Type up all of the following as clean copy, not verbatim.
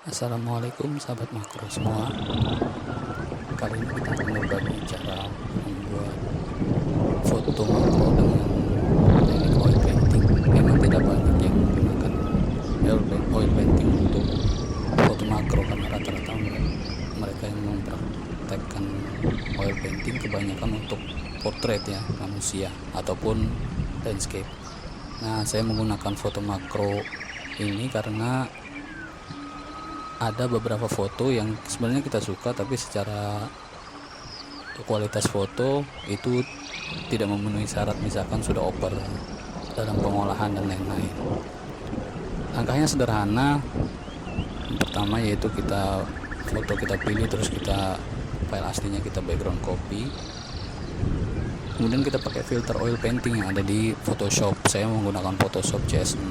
Assalamualaikum sahabat makro semua. Kali ini kita akan berbagi cara membuat foto makro dengan teknik oil painting. Memang tidak banyak yang menggunakan oil painting untuk foto makro karena rata-rata mereka yang mempraktekkan oil painting kebanyakan untuk portrait ya, manusia ataupun landscape. Nah, saya menggunakan foto makro ini karena ada beberapa foto yang sebenarnya kita suka, tapi secara kualitas foto itu tidak memenuhi syarat, misalkan sudah over dalam pengolahan dan lain-lain. Langkahnya sederhana. Pertama yaitu foto kita pilih, terus file aslinya kita background copy, kemudian kita pakai filter oil painting yang ada di Photoshop. Saya menggunakan Photoshop CS6.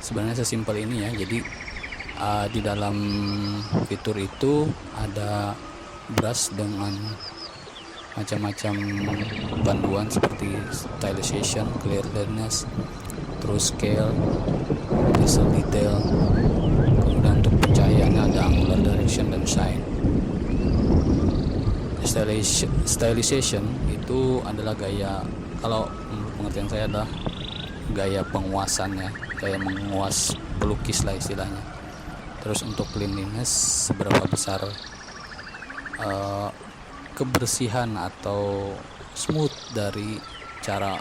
Sebenarnya sesimpel ini ya. Jadi di dalam fitur itu ada brush dengan macam-macam panduan seperti stylization, clearness, terus scale, bezel detail. Kemudian untuk pencahayaannya ada angular direction dan shine. Stylization itu adalah gaya, kalau menurut pengertian saya adalah gaya penguasan ya, gaya menguas pelukis lah istilahnya. Terus untuk cleanliness, seberapa besar kebersihan atau smooth dari cara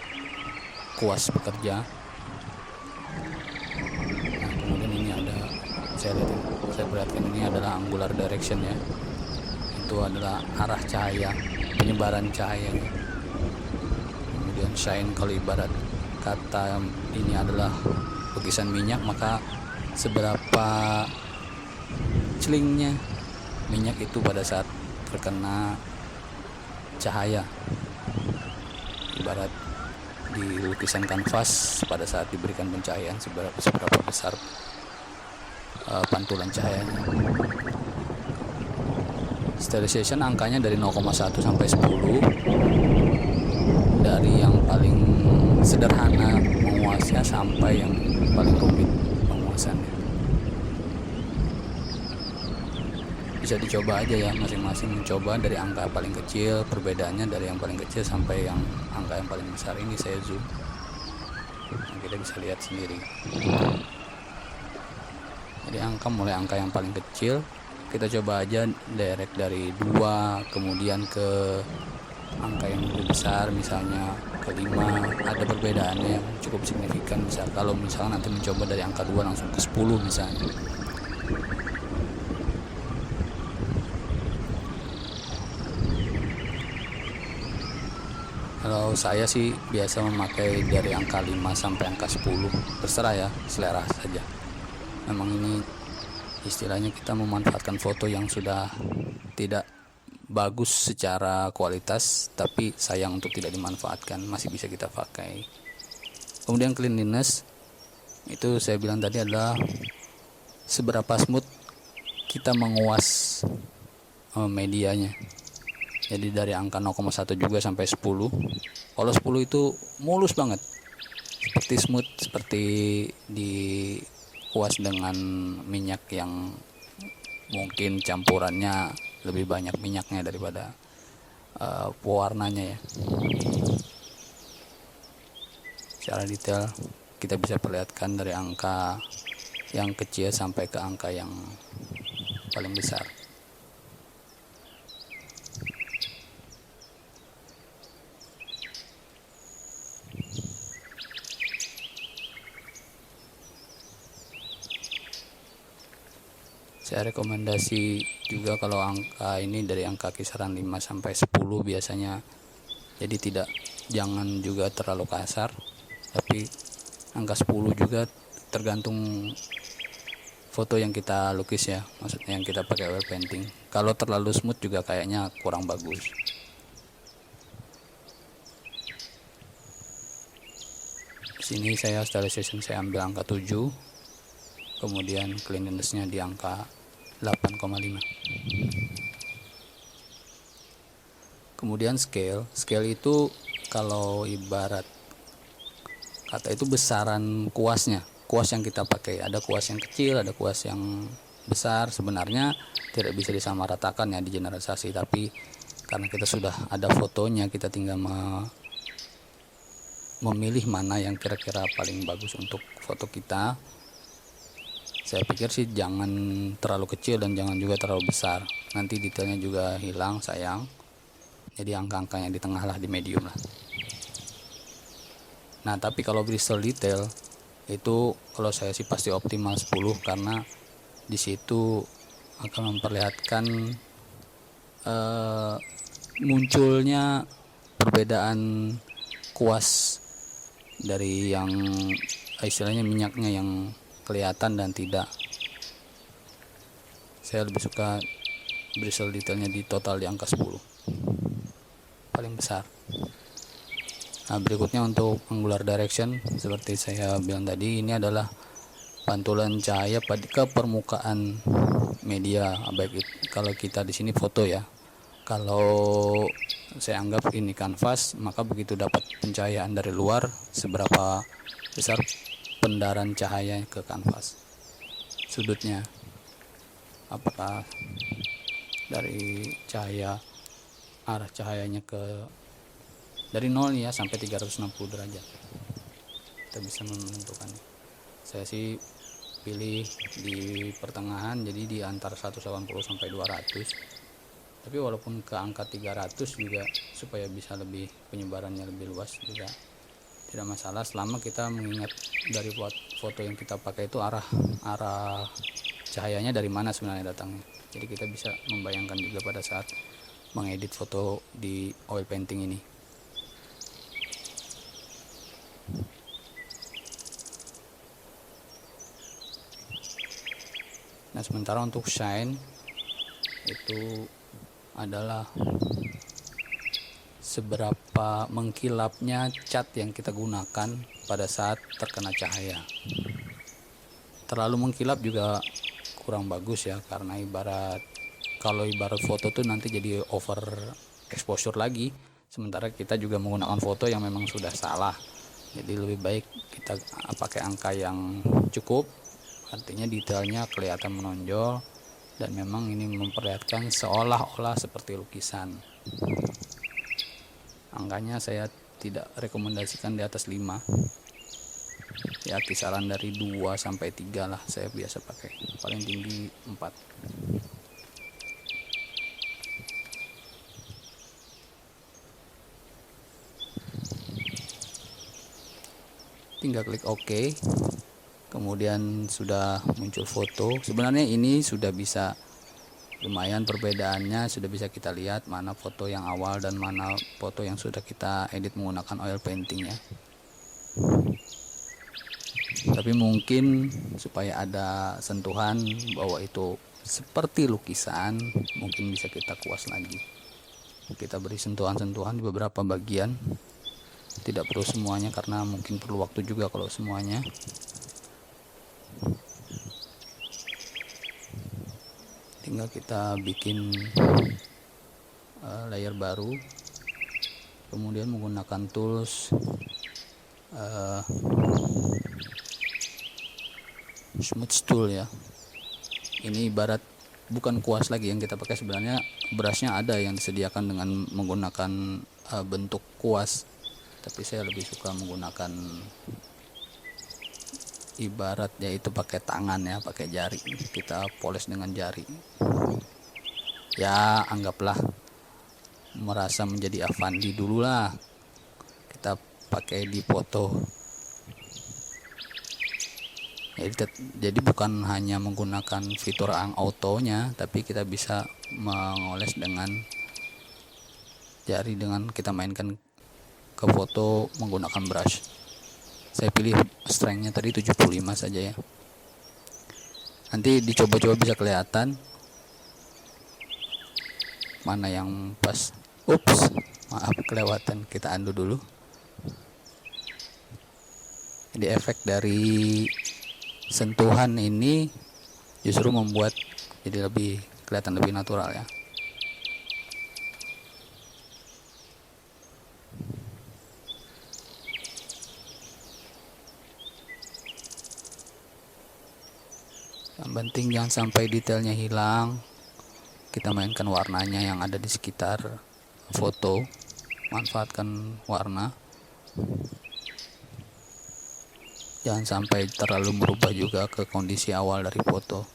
kuas bekerja. Nah, kemudian ini ada, saya perhatikan ini adalah angular direction ya, itu adalah arah cahaya, penyebaran cahayanya. Kemudian shine, kalau ibarat kata ini adalah lukisan minyak, maka seberapa celingnya minyak itu pada saat terkena cahaya. Ibarat di lukisan kanvas, pada saat diberikan pencahayaan seberapa besar pantulan cahayanya. Stylization angkanya dari 0,1 sampai 10. Dari yang paling sederhana menguasnya sampai yang paling rumit penguasannya. Bisa dicoba aja ya, masing-masing mencoba dari angka paling kecil, perbedaannya dari yang paling kecil sampai yang angka yang paling besar. Ini saya zoom, nah, kita bisa lihat sendiri. Jadi mulai angka yang paling kecil, kita coba aja direct dari 2 kemudian ke angka yang lebih besar, misalnya ke 5. Ada perbedaannya yang cukup signifikan. Kalau misalnya nanti mencoba dari angka 2 langsung ke 10 misalnya. Kalau saya sih biasa memakai dari angka 5 sampai angka 10, terserah ya, selera saja. Memang ini istilahnya kita memanfaatkan foto yang sudah tidak bagus secara kualitas, tapi sayang untuk tidak dimanfaatkan, masih bisa kita pakai. Kemudian cleanliness, itu saya bilang tadi adalah seberapa smooth kita menguas medianya. Jadi dari angka 0,1 juga sampai 10. Kalau 10 itu mulus banget, seperti smooth, seperti dikuas dengan minyak yang mungkin campurannya lebih banyak minyaknya daripada pewarnanya ya. Secara detail kita bisa perlihatkan dari angka yang kecil sampai ke angka yang paling besar. Saya rekomendasi juga kalau angka ini dari angka kisaran 5 sampai 10 biasanya. Jadi jangan juga terlalu kasar, tapi angka 10 juga tergantung foto yang kita lukis ya, maksudnya yang kita pakai oil painting. Kalau terlalu smooth juga kayaknya kurang bagus. Sini saya stylization saya ambil angka 7, kemudian cleanliness-nya di angka 8,5. Kemudian scale itu kalau ibarat kata itu besaran kuasnya, kuas yang kita pakai. Ada kuas yang kecil, ada kuas yang besar. Sebenarnya tidak bisa disamaratakan ya di generalisasi, tapi karena kita sudah ada fotonya, kita tinggal memilih mana yang kira-kira paling bagus untuk foto kita. Saya pikir sih jangan terlalu kecil dan jangan juga terlalu besar, nanti detailnya juga hilang, sayang. Jadi angka-angkanya di tengah lah, di medium lah. Nah tapi kalau Bristol detail itu kalau saya sih pasti optimal 10, karena di situ akan memperlihatkan munculnya perbedaan kuas dari yang istilahnya minyaknya yang kelihatan dan tidak. Saya lebih suka Bristol detailnya di total di angka 10 paling besar. Nah berikutnya untuk angular direction, seperti saya bilang tadi, ini adalah pantulan cahaya ke permukaan media, baik itu, kalau kita di sini foto ya. Kalau saya anggap ini kanvas, maka begitu dapat pencahayaan dari luar, seberapa besar pendaran cahaya ke kanvas, sudutnya, apakah dari cahaya, arah cahayanya ke dari 0 ya sampai 360 derajat, kita bisa menentukannya. Saya sih pilih di pertengahan, jadi di antara 180 sampai 200. Tapi walaupun ke angka 300 juga, supaya bisa lebih penyebarannya lebih luas juga tidak masalah, selama kita mengingat dari foto yang kita pakai itu arah cahayanya dari mana sebenarnya datangnya. Jadi kita bisa membayangkan juga pada saat mengedit foto di oil painting ini. Nah sementara untuk shine itu adalah seberapa mengkilapnya cat yang kita gunakan pada saat terkena cahaya. Terlalu mengkilap juga kurang bagus ya, karena kalau ibarat foto tuh nanti jadi over exposure lagi, sementara kita juga menggunakan foto yang memang sudah salah. Jadi lebih baik kita pakai angka yang cukup, artinya detailnya kelihatan menonjol dan memang ini memperlihatkan seolah-olah seperti lukisan. Angkanya saya tidak rekomendasikan di atas 5 ya, kisaran dari 2 sampai 3 lah saya biasa pakai, paling tinggi 4. Tinggal klik OK, kemudian sudah muncul foto. Sebenarnya ini sudah bisa, lumayan perbedaannya sudah bisa kita lihat mana foto yang awal dan mana foto yang sudah kita edit menggunakan oil painting ya. Tapi mungkin supaya ada sentuhan bahwa itu seperti lukisan, mungkin bisa kita kuas lagi. Kita beri sentuhan-sentuhan di beberapa bagian, tidak perlu semuanya karena mungkin perlu waktu juga kalau semuanya. Tinggal kita bikin layer baru, kemudian menggunakan tools smooth tool ya. Ini ibarat bukan kuas lagi yang kita pakai, sebenarnya brushnya ada yang disediakan dengan menggunakan bentuk kuas, tapi saya lebih suka menggunakan ibarat yaitu pakai tangan ya, pakai jari, kita poles dengan jari ya. Anggaplah merasa menjadi Avandi dulu lah, kita pakai di foto. Jadi bukan hanya menggunakan fitur autonya, tapi kita bisa mengoles dengan jari dengan kita mainkan ke foto menggunakan brush. Saya pilih strength-nya tadi 75 saja ya. Nanti dicoba-coba bisa kelihatan mana yang pas. Ups, maaf kelewatan, kita undo dulu. Jadi efek dari sentuhan ini justru membuat jadi lebih kelihatan lebih natural ya. Yang penting jangan sampai detailnya hilang. Kita mainkan warnanya yang ada di sekitar foto, manfaatkan warna. Jangan sampai terlalu berubah juga ke kondisi awal dari foto.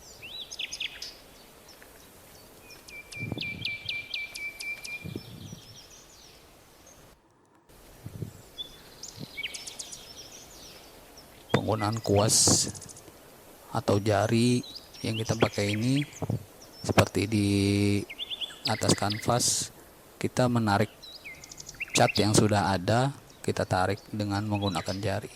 Penggunaan kuas atau jari yang kita pakai ini seperti di atas kanvas, kita menarik cat yang sudah ada, kita tarik dengan menggunakan jari.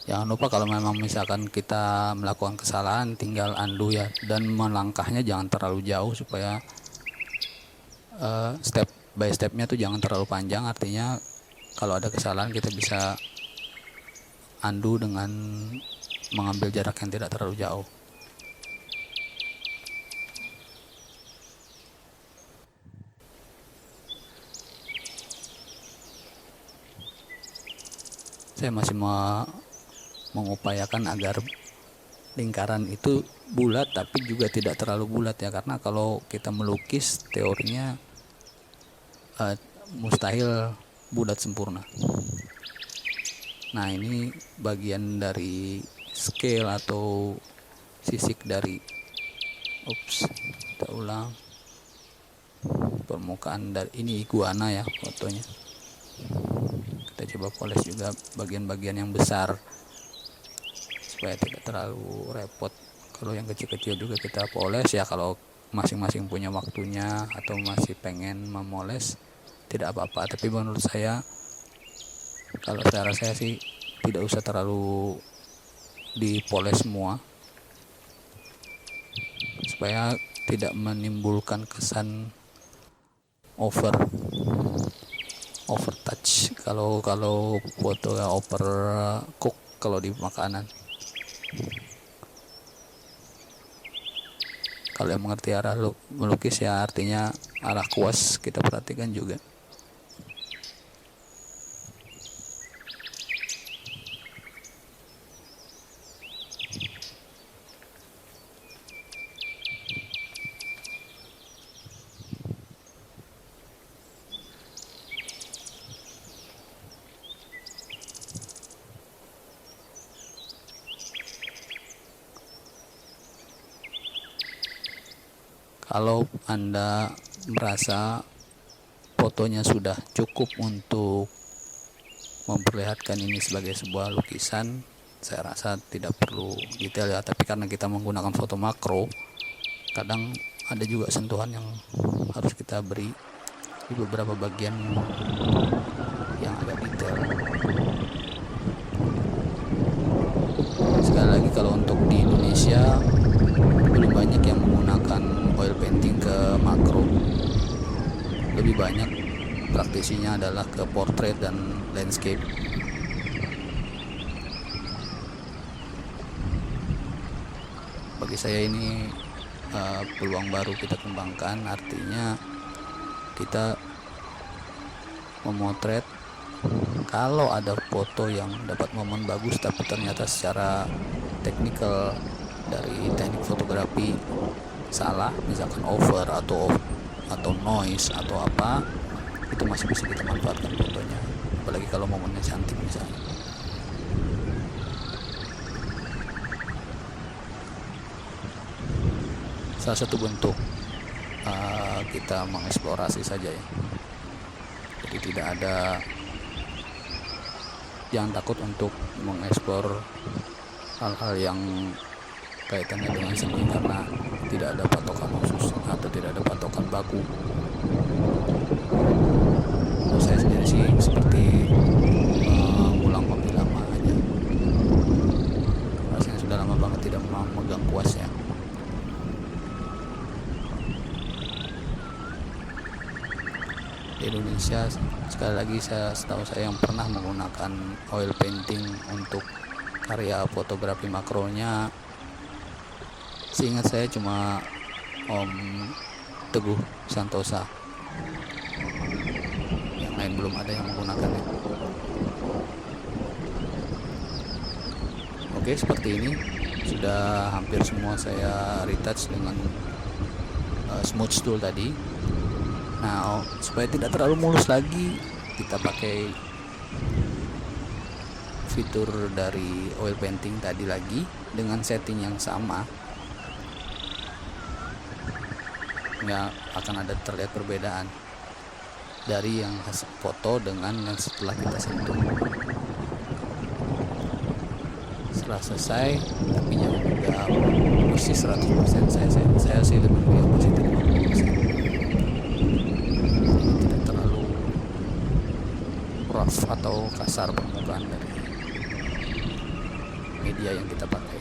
Jangan lupa kalau memang misalkan kita melakukan kesalahan, tinggal undo ya, dan melangkahnya jangan terlalu jauh supaya step by stepnya tuh jangan terlalu panjang. Artinya kalau ada kesalahan kita bisa undo dengan mengambil jarak yang tidak terlalu jauh. Saya masih mengupayakan agar lingkaran itu bulat tapi juga tidak terlalu bulat ya, karena kalau kita melukis teorinya mustahil bulat sempurna. Nah, ini bagian dari scale atau sisik dari kita ulang permukaan dari ini iguana ya fotonya. Kita coba poles juga bagian-bagian yang besar supaya tidak terlalu repot. Kalau yang kecil-kecil juga kita poles ya, kalau masing-masing punya waktunya atau masih pengen memoles tidak apa-apa. Tapi menurut saya, kalau secara saya sih tidak usah terlalu dipoles semua supaya tidak menimbulkan kesan over touch. Kalau foto ya over cook kalau di makanan. Kalau yang mengerti arah melukis ya, artinya arah kuas kita perhatikan juga. Kalau Anda merasa fotonya sudah cukup untuk memperlihatkan ini sebagai sebuah lukisan, saya rasa tidak perlu detail ya. Tapi karena kita menggunakan foto makro, kadang ada juga sentuhan yang harus kita beri di beberapa bagian yang agak detail. Sekali lagi, kalau untuk di Indonesia belum banyak yang menggunakan oil painting ke makro. Lebih banyak praktisinya adalah ke portrait dan landscape. Bagi saya ini peluang baru kita kembangkan, artinya kita memotret. Kalau ada foto yang dapat momen bagus tapi ternyata secara teknikal dari teknik fotografi salah, misalkan over atau noise atau apa, itu masih bisa kita manfaatkan fotonya, apalagi kalau momennya cantik misalnya. Salah satu bentuk kita mengeksplorasi saja ya. Jadi tidak ada, jangan takut untuk mengeksplor hal-hal yang kaitannya dengan seni, karena tidak ada patokan khusus atau tidak ada patokan baku. Menurut saya sendiri sih seperti mengulang kopi lama aja. Rasanya sudah lama banget tidak memegang kuasnya. Di Indonesia sekali lagi setahu saya yang pernah menggunakan oil painting untuk karya fotografi makronya seingat saya cuma Om Teguh Santosa, yang lain belum ada yang menggunakannya. Oke, seperti ini sudah hampir semua saya retouch dengan smooth tool tadi. Nah, supaya tidak terlalu mulus lagi, kita pakai fitur dari oil painting tadi lagi dengan setting yang sama. Nggak akan ada terlihat perbedaan dari yang foto dengan yang setelah kita sentuh. Setelah selesai, tapi jangan juga bersih 100%. Saya sih lebih pilih positif 50%. Tidak terlalu rough atau kasar permukaan dari media yang kita pakai.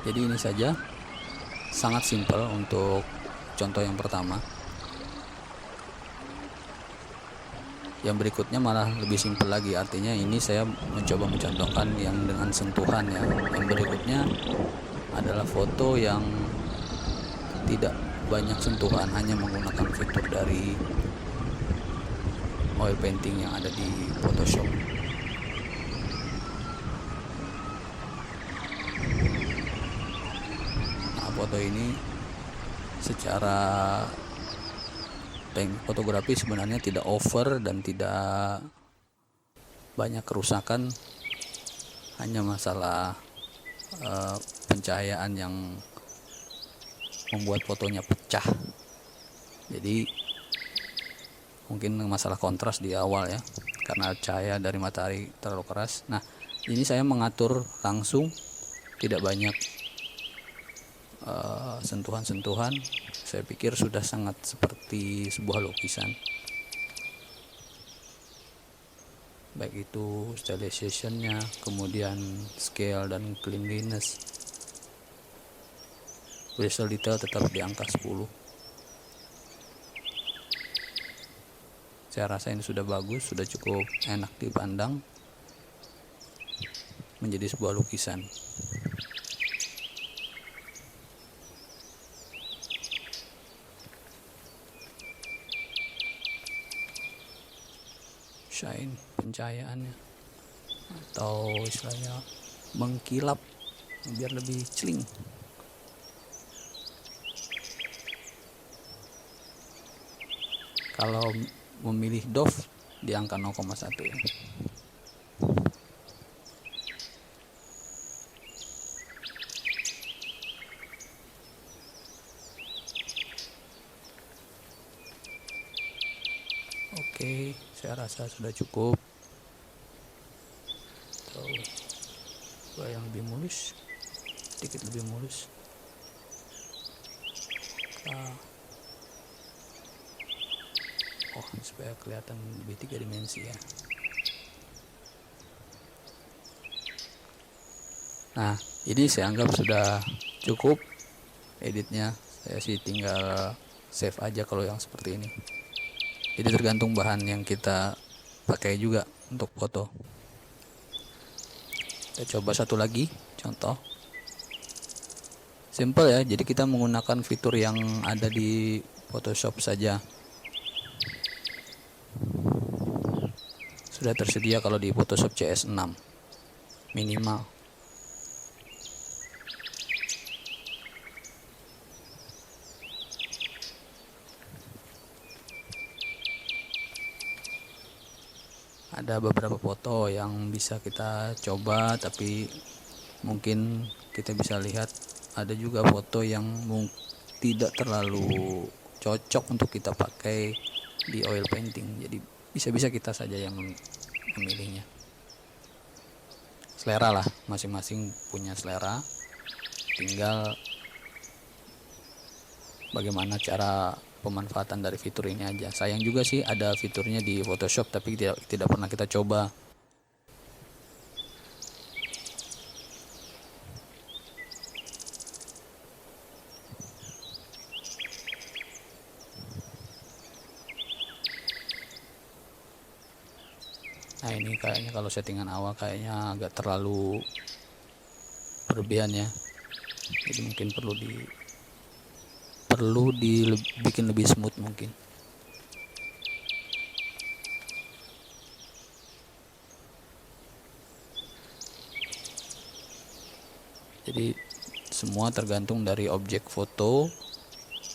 Jadi ini saja, sangat simpel untuk contoh yang pertama. Yang berikutnya malah lebih simpel lagi, artinya ini saya mencoba mencontohkan yang dengan sentuhan ya. Yang berikutnya adalah foto yang tidak banyak sentuhan, hanya menggunakan fitur dari oil painting yang ada di Photoshop. Nah, foto ini secara teknik fotografi sebenarnya tidak over dan tidak banyak kerusakan, hanya masalah pencahayaan yang membuat fotonya pecah. Jadi mungkin masalah kontras di awal ya, karena cahaya dari matahari terlalu keras. Nah, ini saya mengatur langsung, tidak banyak sentuhan-sentuhan. Saya pikir sudah sangat seperti sebuah lukisan, baik itu stylization-nya, kemudian scale dan cleanliness. Bezel detail tetap di angka 10. Saya rasa ini sudah bagus, sudah cukup enak dipandang, menjadi sebuah lukisan. Shine pencahayaannya, atau istilahnya mengkilap biar lebih celing. Kalau memilih doff di angka 0,1 ya. Oke, saya rasa sudah cukup. Atau yang lebih mulus, sedikit lebih mulus. Supaya kelihatan lebih 3 dimensi ya. Nah, ini saya anggap sudah cukup editnya. Saya sih tinggal save aja kalau yang seperti ini. Jadi tergantung bahan yang kita pakai juga untuk foto. Kita coba satu lagi contoh. Simple ya, jadi kita menggunakan fitur yang ada di Photoshop saja. Sudah tersedia kalau di Photoshop CS6 minimal. Ada beberapa foto yang bisa kita coba, tapi mungkin kita bisa lihat ada juga foto yang tidak terlalu cocok untuk kita pakai di oil painting. Jadi bisa-bisa kita saja yang memilihnya. Selera lah, masing-masing punya selera. Tinggal bagaimana cara pemanfaatan dari fitur ini aja. Sayang juga sih ada fiturnya di Photoshop tapi tidak pernah kita coba. Nah ini kayaknya kalau settingan awal kayaknya agak terlalu berlebihan ya, jadi mungkin perlu dibikin lebih smooth mungkin. Jadi semua tergantung dari objek foto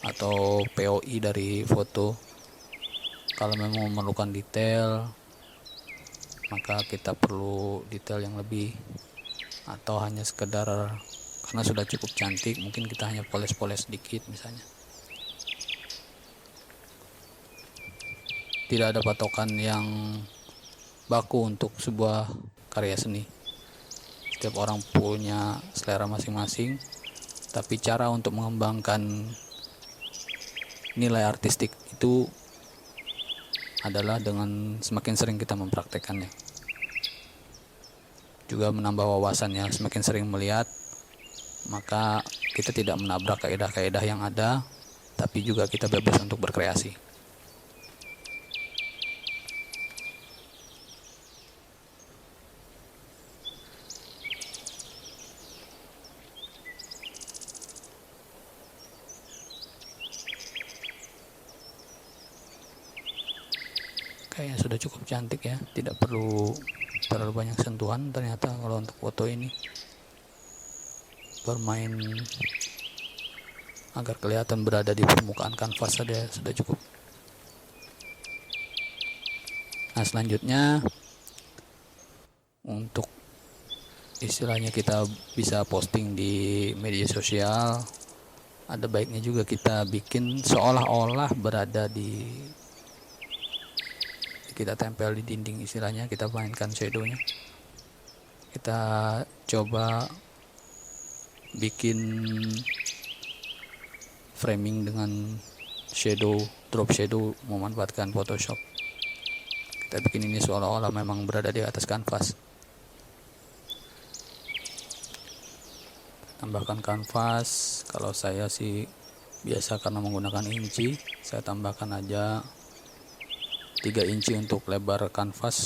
atau POI dari foto. Kalau memang memerlukan detail, maka kita perlu detail yang lebih, atau hanya sekedar karena sudah cukup cantik mungkin kita hanya poles-poles sedikit misalnya. Tidak ada patokan yang baku untuk sebuah karya seni. Setiap orang punya selera masing-masing, tapi cara untuk mengembangkan nilai artistik itu adalah dengan semakin sering kita mempraktekannya. Juga menambah wawasannya, semakin sering melihat, maka kita tidak menabrak kaidah-kaidah yang ada, tapi juga kita bebas untuk berkreasi. Kayaknya sudah cukup cantik ya, tidak perlu terlalu banyak sentuhan. Ternyata kalau untuk foto ini bermain agar kelihatan berada di permukaan kanvas saja sudah cukup. Nah selanjutnya, untuk istilahnya kita bisa posting di media sosial, ada baiknya juga kita bikin seolah-olah berada di, kita tempel di dinding, istilahnya kita mainkan shadownya. Kita coba bikin framing dengan shadow, drop shadow, memanfaatkan Photoshop. Kita bikin ini seolah-olah memang berada di atas kanvas. Tambahkan kanvas, kalau saya sih biasa karena menggunakan inci, saya tambahkan aja 3 inci untuk lebar kanvas,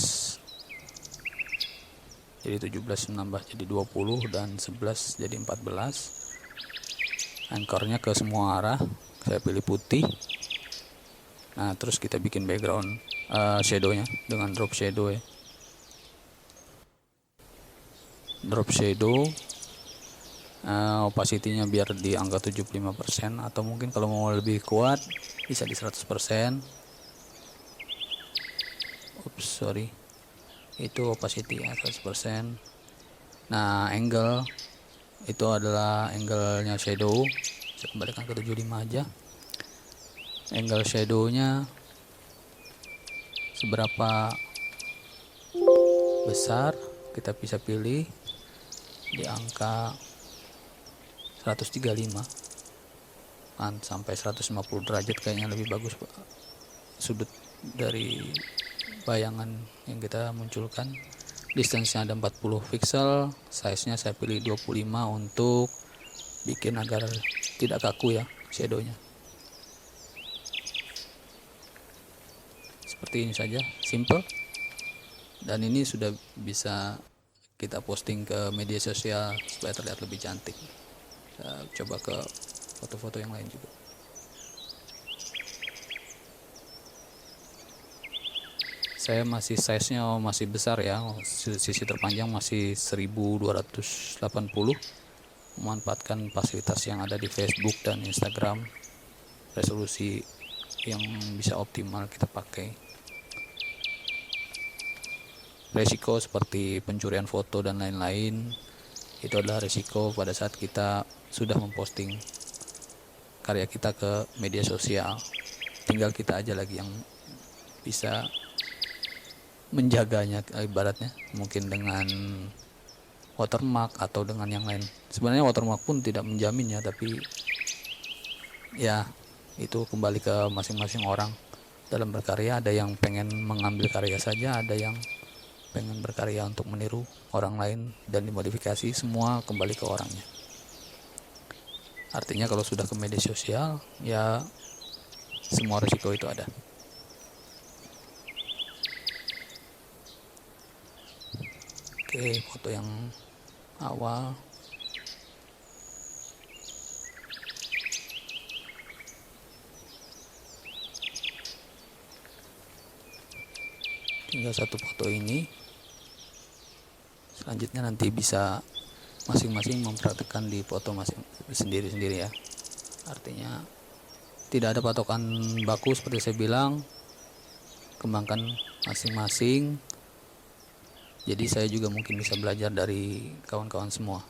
jadi 17 menambah jadi 20 dan 11 jadi 14. Anchornya ke semua arah, saya pilih putih. Nah terus kita bikin background shadownya dengan drop shadow ya. Drop shadow, opacity-nya biar di angka 75%, atau mungkin kalau mau lebih kuat bisa di 100%. Itu opacity ya 100%. Nah angle itu adalah angle-nya shadow, saya kembalikan ke 75 aja. Angle shadownya seberapa besar kita bisa pilih di angka 135 kan, sampai 150 derajat kayaknya lebih bagus sudut dari bayangan yang kita munculkan. Distance-nya ada 40 pixel, size-nya saya pilih 25 untuk bikin agar tidak kaku ya shadow-nya. Seperti ini saja, simple. Dan ini sudah bisa kita posting ke media sosial supaya terlihat lebih cantik. Kita coba ke foto-foto yang lain juga. Saya masih size-nya masih besar ya, sisi terpanjang masih 1280, memanfaatkan fasilitas yang ada di Facebook dan Instagram, resolusi yang bisa optimal kita pakai. Resiko seperti pencurian foto dan lain-lain itu adalah resiko pada saat kita sudah memposting karya kita ke media sosial. Tinggal kita aja lagi yang bisa menjaganya, ibaratnya mungkin dengan watermark atau dengan yang lain. Sebenarnya watermark pun tidak menjamin ya, tapi ya itu kembali ke masing-masing orang dalam berkarya. Ada yang pengen mengambil karya saja, ada yang pengen berkarya untuk meniru orang lain dan dimodifikasi, semua kembali ke orangnya. Artinya kalau sudah ke media sosial ya semua risiko itu ada. pakai foto yang awal. Tinggal satu foto ini. Selanjutnya nanti bisa masing-masing mempraktikkan di foto sendiri-sendiri ya. Artinya tidak ada patokan baku seperti saya bilang, kembangkan masing-masing. Jadi saya juga mungkin bisa belajar dari kawan-kawan semua.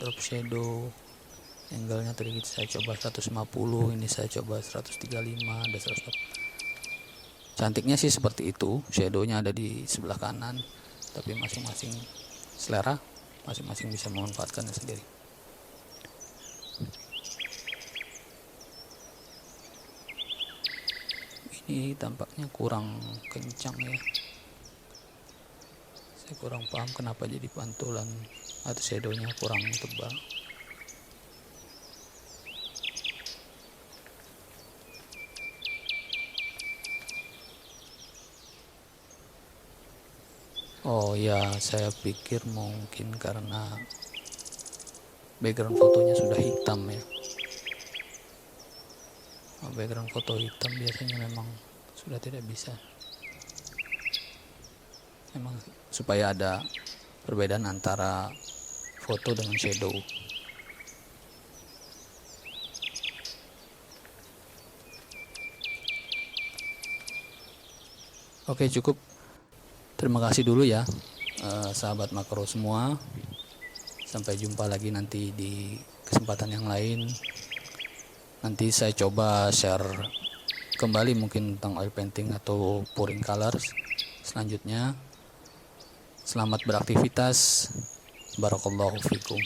Drop shadow, angle-nya tadi saya coba 150, ini saya coba 135, ada 140. Cantiknya sih seperti itu, shadownya ada di sebelah kanan, tapi masing-masing selera, masing-masing bisa memanfaatkannya sendiri. Ini tampaknya kurang kencang ya, saya kurang paham kenapa jadi pantulan atau shadownya kurang tebal. Oh ya, saya pikir mungkin karena background fotonya sudah hitam ya. Background foto hitam biasanya memang sudah tidak bisa. Memang supaya ada perbedaan antara foto dengan shadow. Oke, cukup. Terima kasih dulu ya sahabat makro semua. Sampai jumpa lagi nanti di kesempatan yang lain. Nanti saya coba share kembali mungkin tentang oil painting atau pouring colors selanjutnya. Selamat beraktivitas. Barakallahu fikum.